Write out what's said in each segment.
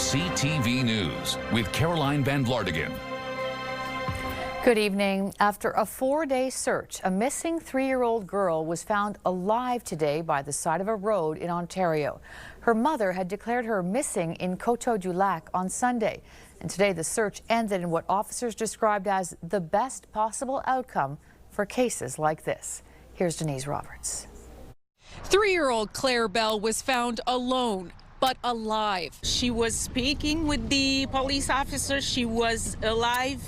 CTV News with Caroline Van Vlartigan. Good evening. After a 4-day search, a missing 3-year-old girl was found alive today by the side of a road in Ontario. Her mother had declared her missing in Coteau-du-Lac on Sunday. And today the search ended in what officers described as the best possible outcome for cases like this. Here's Denise Roberts. 3-year-old Claire Bell was found alone, but alive. She was speaking with the police officer. She was alive.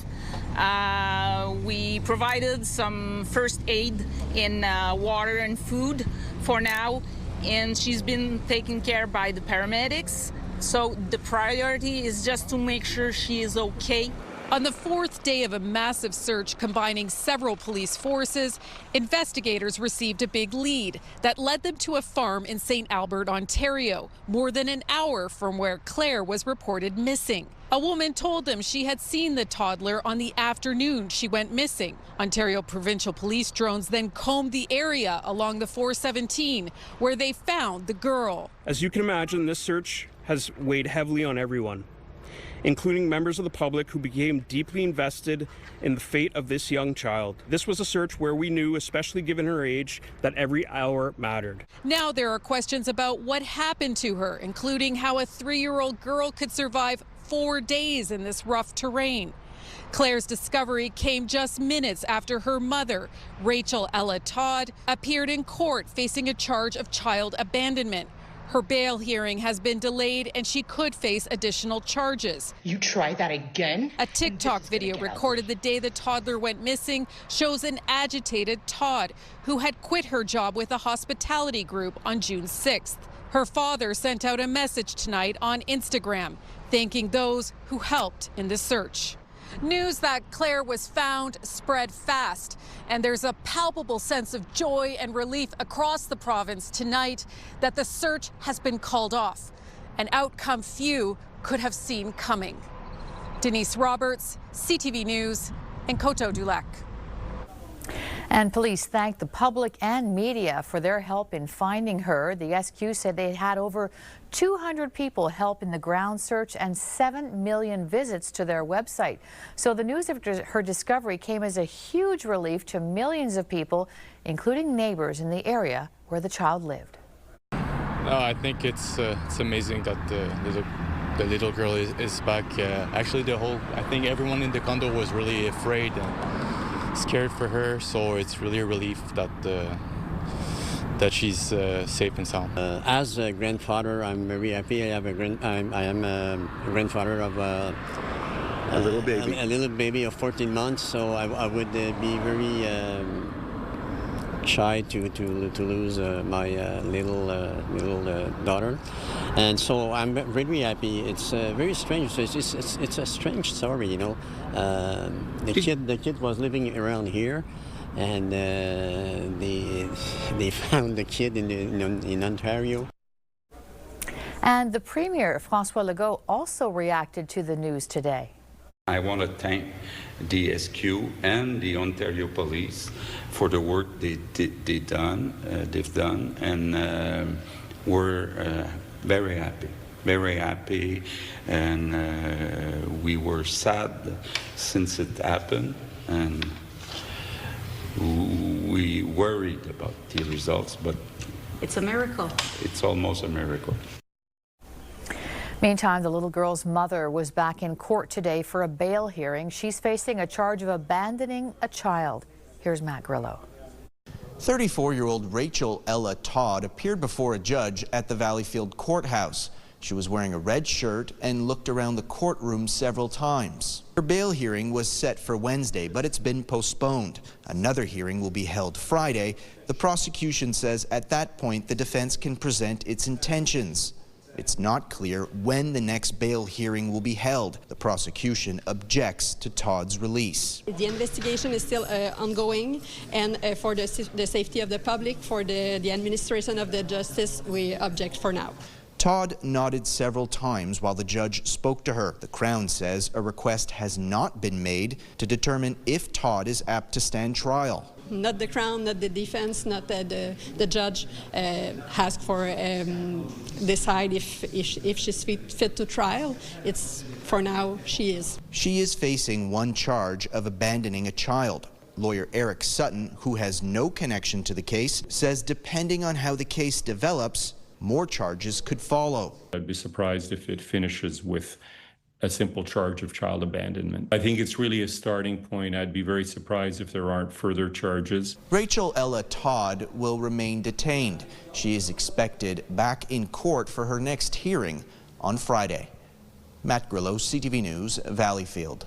We provided some first aid in water and food for now, and she's been taken care of by the paramedics. So the priority is just to make sure she is okay. On the 4th day of a massive search combining several police forces, investigators received a big lead that led them to a farm in St. Albert, Ontario, more than an hour from where Claire was reported missing. A woman told them she had seen the toddler on the afternoon she went missing. Ontario Provincial Police drones then combed the area along the 417, where they found the girl. As you can imagine, this search has weighed heavily on everyone, including members of the public who became deeply invested in the fate of this young child. This was a search where we knew, especially given her age, that every hour mattered. Now there are questions about what happened to her, including how a 3-year-old girl could survive 4 days in this rough terrain. Claire's discovery came just minutes after her mother, Rachel Ella Todd, appeared in court facing a charge of child abandonment. Her bail hearing has been delayed and she could face additional charges. You try that again? A TikTok video recorded the day the toddler went missing shows an agitated Todd who had quit her job with a hospitality group on June 6th. Her father sent out a message tonight on Instagram, thanking those who helped in the search. News that Claire was found spread fast, and there's a palpable sense of joy and relief across the province tonight that the search has been called off, an outcome few could have seen coming. Denise Roberts, CTV News, in Coteau-du-Lac. And police thanked the public and media for their help in finding her. The SQ said they had over 200 people help in the ground search and 7 million visits to their website. So the news of her discovery came as a huge relief to millions of people, including neighbors in the area where the child lived. I think it's amazing that the little girl is back. Actually, I think everyone in the condo was really afraid and scared for her, so it's really a relief that she's safe and sound. As a grandfather, I'm very happy. I am a grandfather of a little baby of 14 months. So I would be very shy to lose my little daughter, and so I'm very happy. It's very strange. It's a strange story, you know. The kid was living around here, and they found the kid in Ontario. And the Premier, François Legault, also reacted to the news today. I want to thank the SQ and the Ontario Police for the work they've done, and we're very happy, and we were sad since it happened, and we worried about the results, but It's a miracle. It's almost a miracle. Meantime, the little girl's mother was back in court today for a bail hearing. She's facing a charge of abandoning a child. Here's Matt Grillo. 34-year-old Rachel Ella Todd appeared before a judge at the Valleyfield courthouse. She was wearing a red shirt and looked around the courtroom several times. Her bail hearing was set for Wednesday, but it's been postponed. Another hearing will be held Friday. The prosecution says at that point the defense can present its intentions. It's not clear when the next bail hearing will be held. The prosecution objects to Todd's release. The investigation is still ongoing, and for the safety of the public, for the administration of the justice, we object for now. Todd nodded several times while the judge spoke to her. The Crown says a request has not been made to determine if Todd is apt to stand trial. not the Crown, not the defense, not the judge ask for decide if she's fit to trial. It's for now she is. She is facing one charge of abandoning a child. Lawyer Eric Sutton, who has no connection to the case, says depending on how the case develops, more charges could follow. I'd be surprised if it finishes with a simple charge of child abandonment. I think it's really a starting point. I'd be very surprised if there aren't further charges. Rachel Ella Todd will remain detained. She is expected back in court for her next hearing on Friday. Matt Grillo, CTV News, Valleyfield.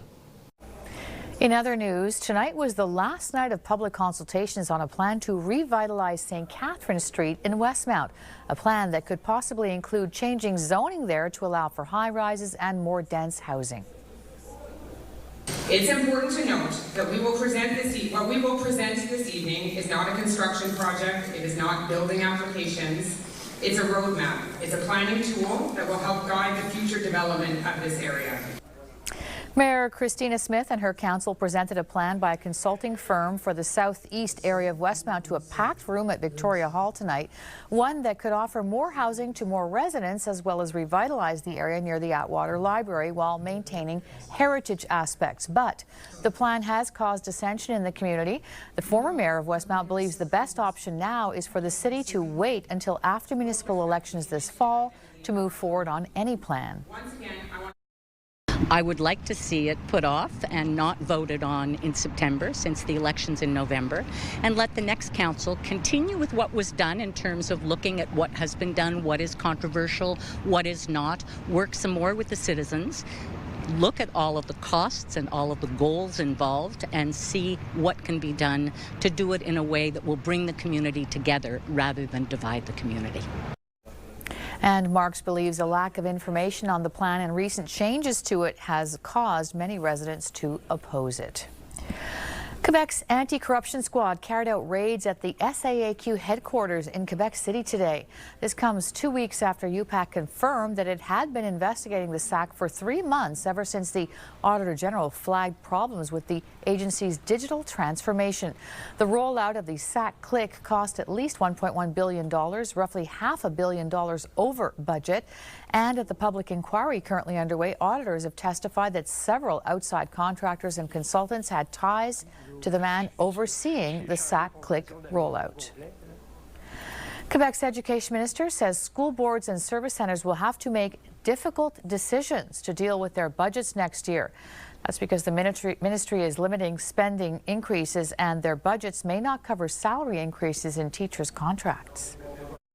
In other news, tonight was the last night of public consultations on a plan to revitalize St. Catherine Street in Westmount, a plan that could possibly include changing zoning there to allow for high-rises and more dense housing. It's important to note that what we will present this evening is not a construction project, it is not building applications, it's a roadmap. It's a planning tool that will help guide the future development of this area. Mayor Christina Smith and her council presented a plan by a consulting firm for the southeast area of Westmount to a packed room at Victoria Hall tonight, one that could offer more housing to more residents as well as revitalize the area near the Atwater Library while maintaining heritage aspects. But the plan has caused dissension in the community. The former mayor of Westmount believes the best option now is for the city to wait until after municipal elections this fall to move forward on any plan. I would like to see it put off and not voted on in September, since the election's in November, and let the next council continue with what was done in terms of looking at what has been done, what is controversial, what is not, work some more with the citizens, look at all of the costs and all of the goals involved, and see what can be done to do it in a way that will bring the community together rather than divide the community. And Marks believes a lack of information on the plan and recent changes to it has caused many residents to oppose it. Quebec's anti-corruption squad carried out raids at the SAAQ headquarters in Quebec City today. This comes 2 weeks after UPAC confirmed that it had been investigating the SAC for 3 months ever since the Auditor General flagged problems with the agency's digital transformation. The rollout of the SAC Click cost at least $1.1 billion, roughly $500 million over budget. And at the public inquiry currently underway, auditors have testified that several outside contractors and consultants had ties to the man overseeing the SAC Click rollout. Quebec's education minister says school boards and service centers will have to make difficult decisions to deal with their budgets next year. That's because the ministry is limiting spending increases and their budgets may not cover salary increases in teachers' contracts.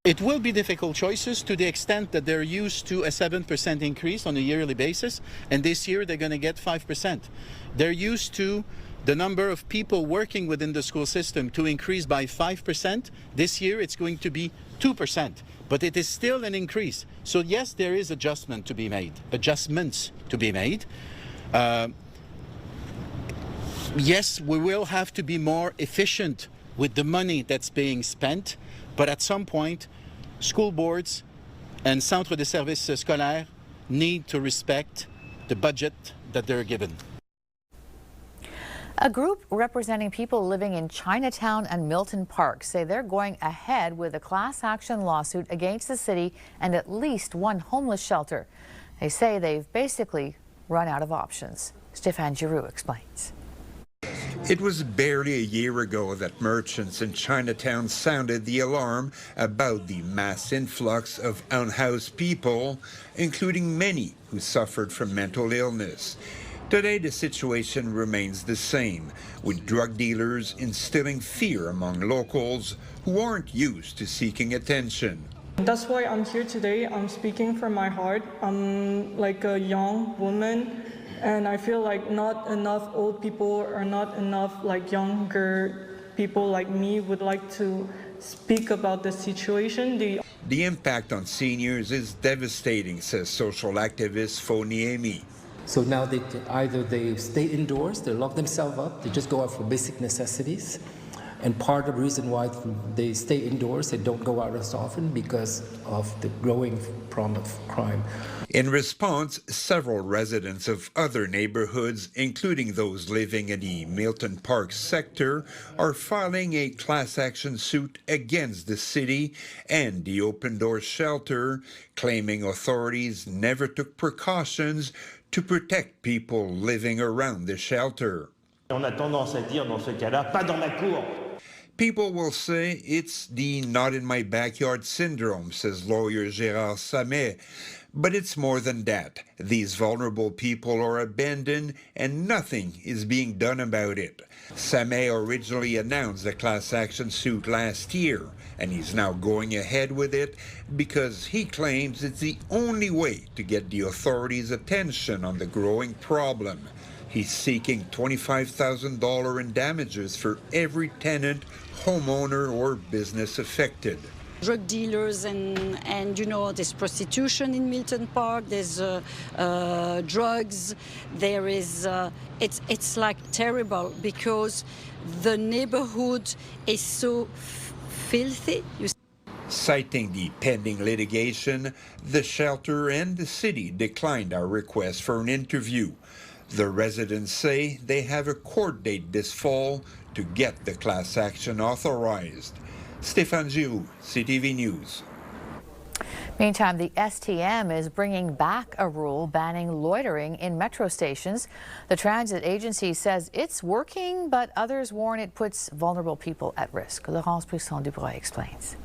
It will be difficult choices to the extent that they're used to a 7% increase on a yearly basis, and this year they're going to get 5%. They're used to the number of people working within the school system to increase by 5%. This year it's going to be 2%, but it is still an increase. So yes, there is adjustments to be made. Yes, we will have to be more efficient with the money that's being spent, but at some point, school boards and centres de services scolaires need to respect the budget that they're given. A group representing people living in Chinatown and Milton Park say they're going ahead with a class action lawsuit against the city and at least one homeless shelter. They say they've basically run out of options. Stéphane Giroux explains. It was barely a year ago that merchants in Chinatown sounded the alarm about the mass influx of unhoused people, including many who suffered from mental illness. Today, the situation remains the same, with drug dealers instilling fear among locals who aren't used to seeking attention. That's why I'm here today. I'm speaking from my heart. I'm like a young woman, and I feel like not enough old people or not enough like younger people like me would like to speak about the situation. The impact on seniors is devastating, says social activist Fo Niemi. So now they stay indoors, they lock themselves up, they just go out for basic necessities. And part of the reason why they stay indoors, they don't go out as often because of the growing problem of crime. In response, several residents of other neighborhoods, including those living in the Milton Park sector, are filing a class action suit against the city and the Open Door shelter, claiming authorities never took precautions to protect people living around the shelter. On a tendance à dire dans ce cas-là, pas dans ma cour. People will say it's the not in my backyard syndrome, says lawyer Gérard Samet. But it's more than that. These vulnerable people are abandoned and nothing is being done about it. Samet originally announced a class action suit last year, and he's now going ahead with it because he claims it's the only way to get the authorities' attention on the growing problem. He's seeking $25,000 in damages for every tenant, homeowner, or business affected. Drug dealers and you know, there's prostitution in Milton Park, there's drugs, there is, it's like terrible because the neighborhood is so filthy. Citing the pending litigation, the shelter and the city declined our request for an interview. The residents say they have a court date this fall to get the class action authorized. Stéphane Giroux, CTV News. Meantime, the STM is bringing back a rule banning loitering in metro stations. The transit agency says it's working, but others warn it puts vulnerable people at risk. Laurence Brisson-Dubreuil explains.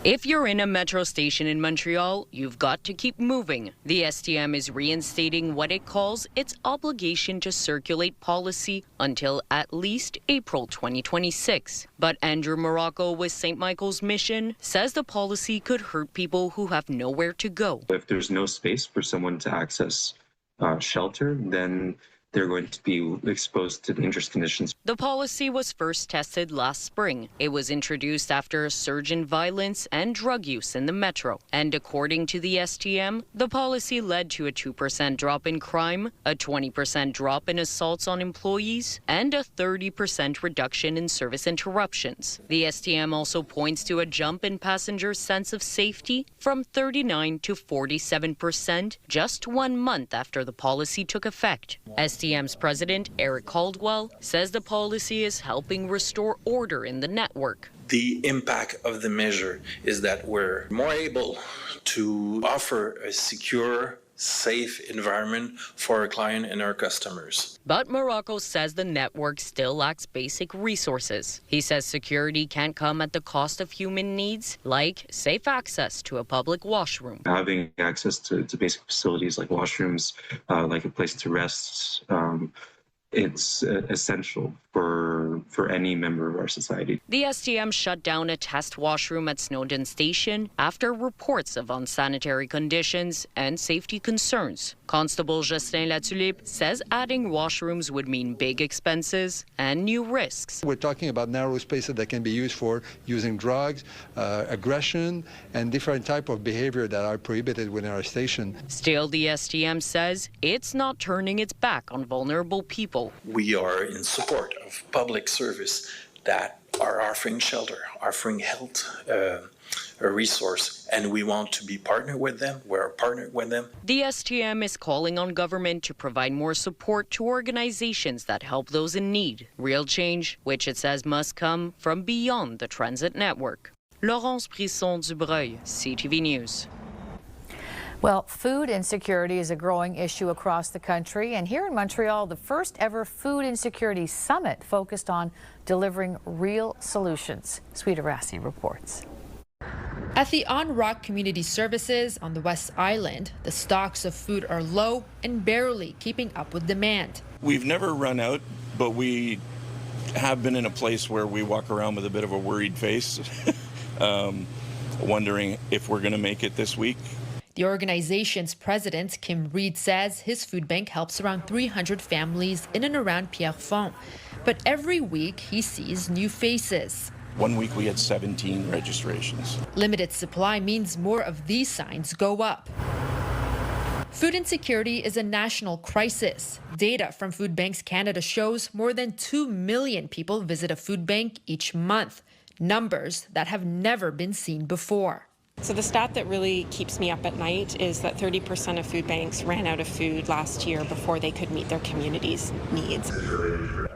If you're in a metro station in Montreal, you've got to keep moving. The STM is reinstating what it calls its obligation to circulate policy until at least April 2026. But Andrew Morocco with St. Michael's Mission says the policy could hurt people who have nowhere to go. If there's no space for someone to access shelter, then they're going to be exposed to dangerous conditions. The policy was first tested last spring. It was introduced after a surge in violence and drug use in the metro. And according to the STM, the policy led to a 2% drop in crime, a 20% drop in assaults on employees, and a 30% reduction in service interruptions. The STM also points to a jump in passengers' sense of safety from 39 to 47% just 1 month after the policy took effect. STM's president, Eric Caldwell, says the policy is helping restore order in the network. The impact of the measure is that we're more able to offer a secure, safe environment for our client and our customers. But Morocco says the network still lacks basic resources. He says security can't come at the cost of human needs, like safe access to a public washroom. Having access to basic facilities like washrooms, like a place to rest, it's essential for any member of our society. The STM shut down a test washroom at Snowdon Station after reports of unsanitary conditions and safety concerns. Constable Justin Latulippe says adding washrooms would mean big expenses and new risks. We're talking about narrow spaces that can be used for using drugs, aggression, and different type of behavior that are prohibited within our station. Still, the STM says it's not turning its back on vulnerable people. We are in support of public service that are offering shelter, offering health, a resource, and we want to be partnered with them. We're partnered with them. The STM is calling on government to provide more support to organizations that help those in need. Real change, which it says must come from beyond the transit network. Laurence Brisson-Dubreuil, CTV News. Well, food insecurity is a growing issue across the country, and here in Montreal, the first ever Food Insecurity Summit focused on delivering real solutions. Sweeta Rassi reports. At the On Rock Community Services on the West Island, the stocks of food are low and barely keeping up with demand. We've never run out, but we have been in a place where we walk around with a bit of a worried face, wondering if we're going to make it this week. The organization's president, Kim Reed, says his food bank helps around 300 families in and around Pierrefonds. But every week he sees new faces. 1 week we had 17 registrations. Limited supply means more of these signs go up. Food insecurity is a national crisis. Data from Food Banks Canada shows more than 2 million people visit a food bank each month, numbers that have never been seen before. So the stat that really keeps me up at night is that 30% of food banks ran out of food last year before they could meet their community's needs.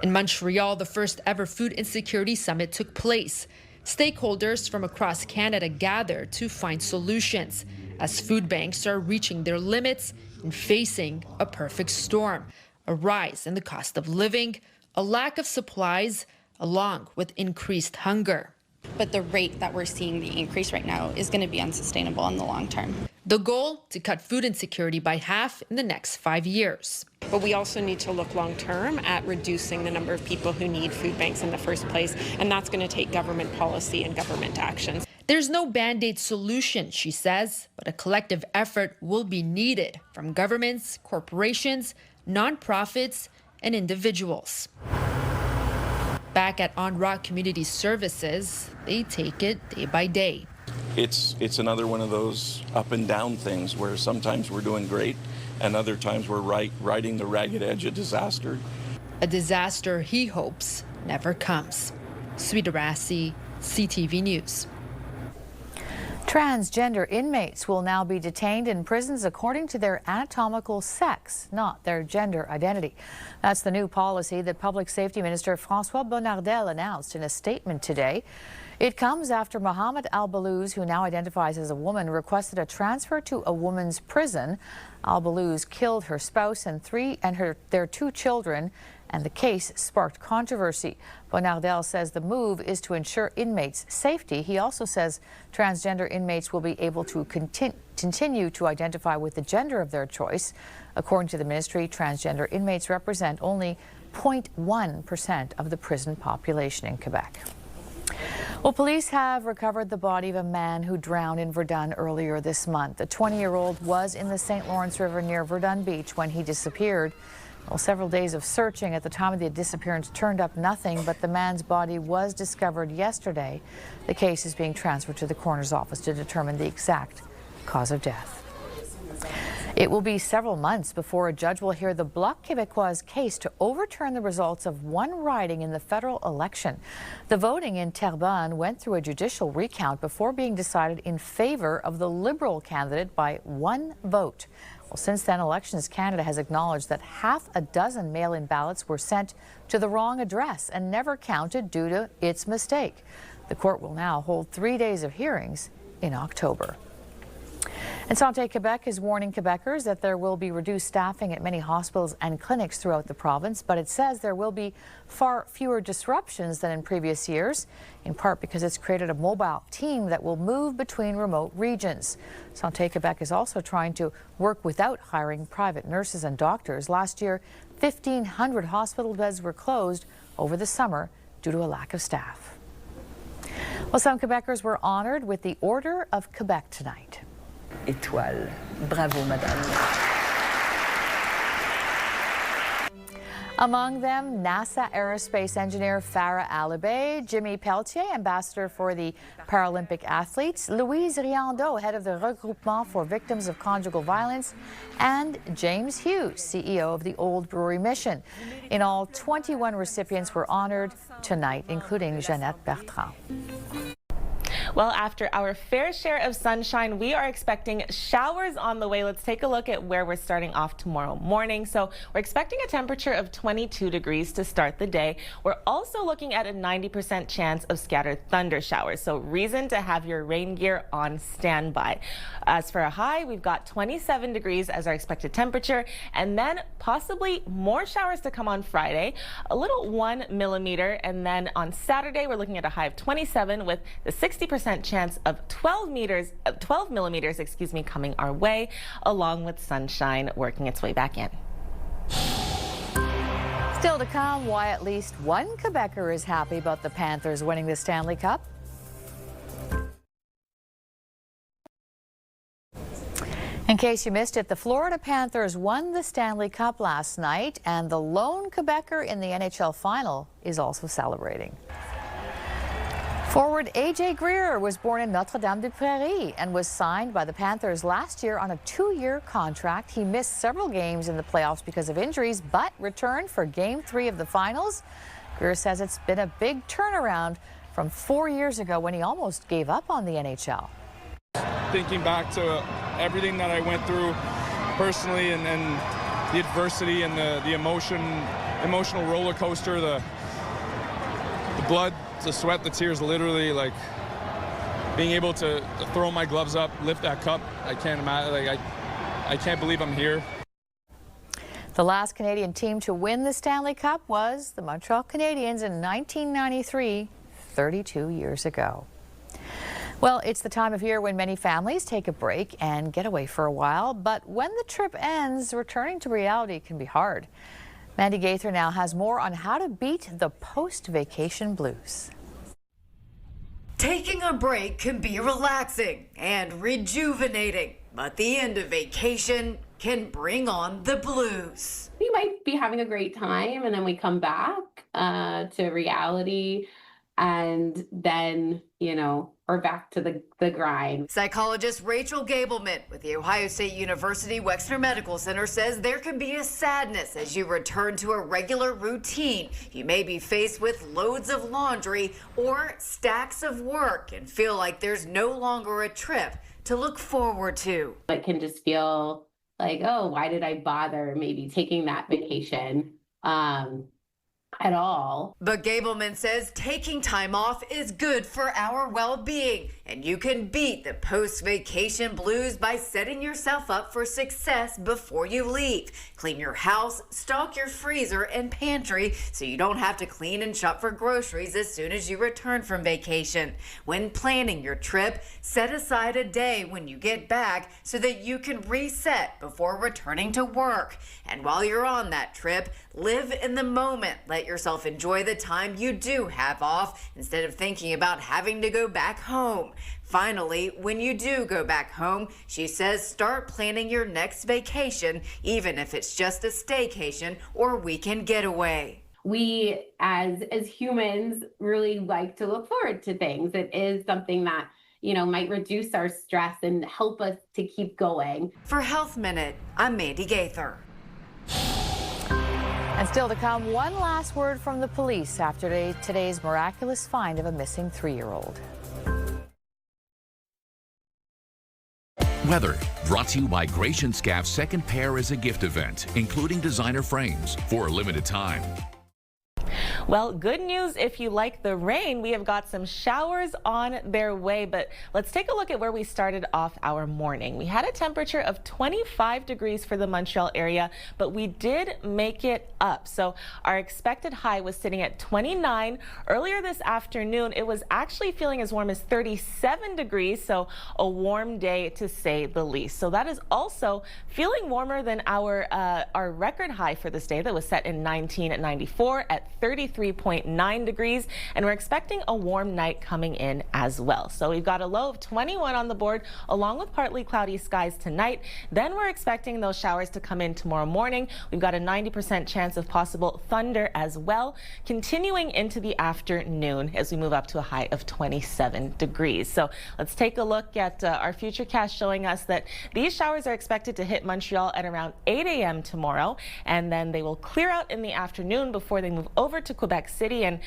In Montreal, the first ever Food Insecurity Summit took place. Stakeholders from across Canada gathered to find solutions as food banks are reaching their limits and facing a perfect storm, a rise in the cost of living, a lack of supplies, along with increased hunger. But the rate that we're seeing the increase right now is going to be unsustainable in the long term. The goal, to cut food insecurity by half in the next 5 years. But we also need to look long term at reducing the number of people who need food banks in the first place, and that's going to take government policy and government actions. There's no band-aid solution, she says, but a collective effort will be needed from governments, corporations, nonprofits, and individuals. Back at On Rock Community Services, they take it day by day. It's another one of those up and down things where sometimes we're doing great and other times we're riding the ragged edge of disaster. A disaster he hopes never comes. Sweeta Rassi, CTV News. Transgender inmates will now be detained in prisons according to their anatomical sex, not their gender identity. That's the new policy that Public Safety Minister François Bonnardel announced in a statement today. It comes after Mohamed Al-Balouz, who now identifies as a woman, requested a transfer to a woman's prison. Al-Balouz killed her spouse and their 2 children, and the case sparked controversy. Bonnardel says the move is to ensure inmates' safety. He also says transgender inmates will be able to continue to identify with the gender of their choice. According to the ministry, transgender inmates represent only 0.1% of the prison population in Quebec. Well, police have recovered the body of a man who drowned in Verdun earlier this month. The 20-year-old was in the St. Lawrence River near Verdun Beach when he disappeared. Well, several days of searching at the time of the disappearance turned up nothing, but the man's body was discovered yesterday. The case is being transferred to the coroner's office to determine the exact cause of death. It will be several months before a judge will hear the Bloc Québécois case to overturn the results of one riding in the federal election. The voting in Terrebonne went through a judicial recount before being decided in favor of the Liberal candidate by 1 vote. Well, since then, Elections Canada has acknowledged that half a dozen mail-in ballots were sent to the wrong address and never counted due to its mistake. The court will now hold 3 days of hearings in October. And Santé Quebec is warning Quebecers that there will be reduced staffing at many hospitals and clinics throughout the province, but it says there will be far fewer disruptions than in previous years, in part because it's created a mobile team that will move between remote regions. Santé Quebec is also trying to work without hiring private nurses and doctors. Last year, 1,500 hospital beds were closed over the summer due to a lack of staff. Well, some Quebecers were honored with the Order of Quebec tonight. Étoile. Bravo, madame. Among them, NASA aerospace engineer Farah Alibay, Jimmy Pelletier, ambassador for the Paralympic athletes, Louise Riando, head of the Regroupement for Victims of Conjugal Violence, and James Hughes, CEO of the Old Brewery Mission. In all, 21 recipients were honored tonight, including Jeannette Bertrand. Well, after our fair share of sunshine, we are expecting showers on the way. Let's take a look at where we're starting off tomorrow morning. So we're expecting a temperature of 22 degrees to start the day. We're also looking at a 90% chance of scattered thunder showers. So reason to have your rain gear on standby. As for a high, we've got 27 degrees as our expected temperature, and then possibly more showers to come on Friday, a little 1 millimeter. And then on Saturday, we're looking at a high of 27 with the 60% chance of 12 millimeters, coming our way, along with sunshine working its way back in. Still to come, why at least one Quebecer is happy about the Panthers winning the Stanley Cup. In case you missed it, the Florida Panthers won the Stanley Cup last night, and the lone Quebecer in the NHL final is also celebrating. Forward A.J. Greer was born in Notre-Dame-des-Prairies and was signed by the Panthers last year on a 2-year contract. He missed several games in the playoffs because of injuries, but returned for Game 3 of the finals. Greer says it's been a big turnaround from 4 years ago when he almost gave up on the NHL. Thinking back to everything that I went through personally and the adversity and the emotional roller coaster, the blood, the sweat, the tears, literally, like being able to throw my gloves up, lift that cup. I can't imagine, like I can't believe I'm here. The last Canadian team to win the Stanley Cup was the Montreal Canadiens in 1993, 32 years ago. Well, it's the time of year when many families take a break and get away for a while, but when the trip ends, returning to reality can be hard. Mandy Gaither now has more on how to beat the post-vacation blues. Taking a break can be relaxing and rejuvenating, but the end of vacation can bring on the blues. We might be having a great time and then we come back to reality and then, we're back to the grind. Psychologist Rachel Gableman with the Ohio State University Wexner Medical Center says there can be a sadness as you return to a regular routine. You may be faced with loads of laundry or stacks of work and feel like there's no longer a trip to look forward to. It can just feel like, oh, why did I bother maybe taking that vacation? At all. But Gableman says taking time off is good for our well-being, and you can beat the post-vacation blues by setting yourself up for success before you leave. Clean your house, stock your freezer and pantry so you don't have to clean and shop for groceries as soon as you return from vacation. When planning your trip, set aside a day when you get back so that you can reset before returning to work. And while you're on that trip, live in the moment. Let yourself enjoy the time you do have off instead of thinking about having to go back home. Finally, when you do go back home, she says start planning your next vacation, even if it's just a staycation or weekend getaway. We, as humans, really like to look forward to things. It is something that, might reduce our stress and help us to keep going. For Health Minute, I'm Mandy Gaither. And still to come, one last word from the police after today's miraculous find of a missing 3-year-old. Weather brought to you by Gratian Scaff's second pair is a gift event, including designer frames for a limited time. Well, good news if you like the rain. We have got some showers on their way, but let's take a look at where we started off our morning. We had a temperature of 25 degrees for the Montreal area, but we did make it up. So our expected high was sitting at 29. Earlier this afternoon, it was actually feeling as warm as 37 degrees, so a warm day to say the least. So that is also feeling warmer than our record high for this day that was set in 1994 at 33.9 degrees, and we're expecting a warm night coming in as well. So we've got a low of 21 on the board along with partly cloudy skies tonight. Then we're expecting those showers to come in tomorrow morning. We've got a 90% chance of possible thunder as well, continuing into the afternoon as we move up to a high of 27 degrees. So let's take a look at our futurecast showing us that these showers are expected to hit Montreal at around 8 a.m. tomorrow, and then they will clear out in the afternoon before they move over to Quebec City and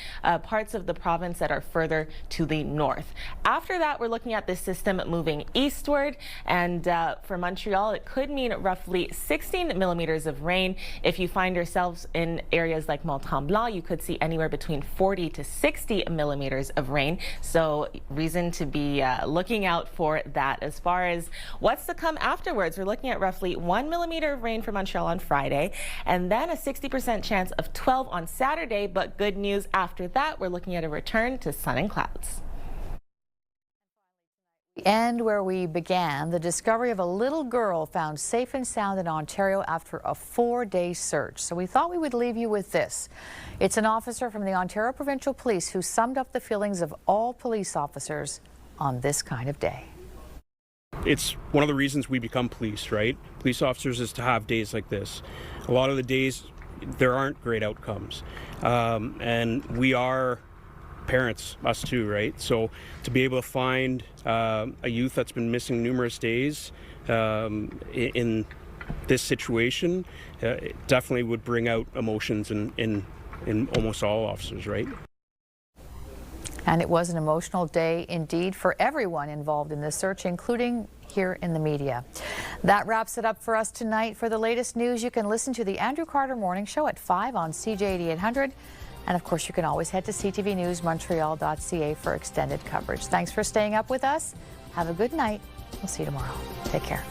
parts of the province that are further to the north. After that, we're looking at this system moving eastward, and for Montreal, it could mean roughly 16 millimeters of rain. If you find yourselves in areas like Mont-Tremblant, you could see anywhere between 40 to 60 millimeters of rain. So reason to be looking out for that. As far as what's to come afterwards, we're looking at roughly 1 millimeter of rain for Montreal on Friday, and then a 60% chance of 12 on Saturday. But good news after that, we're looking at a return to sun and clouds. And where we began, the discovery of a little girl found safe and sound in Ontario after a 4-day search. So we thought we would leave you with this. It's an officer from the Ontario Provincial Police who summed up the feelings of all police officers on this kind of day. It's one of the reasons we become police, right? Police officers is to have days like this. A lot of the days there aren't great outcomes. And we are parents, us too, right? So to be able to find a youth that's been missing numerous days in this situation, it definitely would bring out emotions in almost all officers, right? And it was an emotional day indeed for everyone involved in this search, including here in the media. That wraps it up for us tonight. For the latest news, you can listen to the Andrew Carter Morning Show at 5 on CJ 8800. And of course, you can always head to ctvnewsmontreal.ca for extended coverage. Thanks for staying up with us. Have a good night. We'll see you tomorrow. Take care.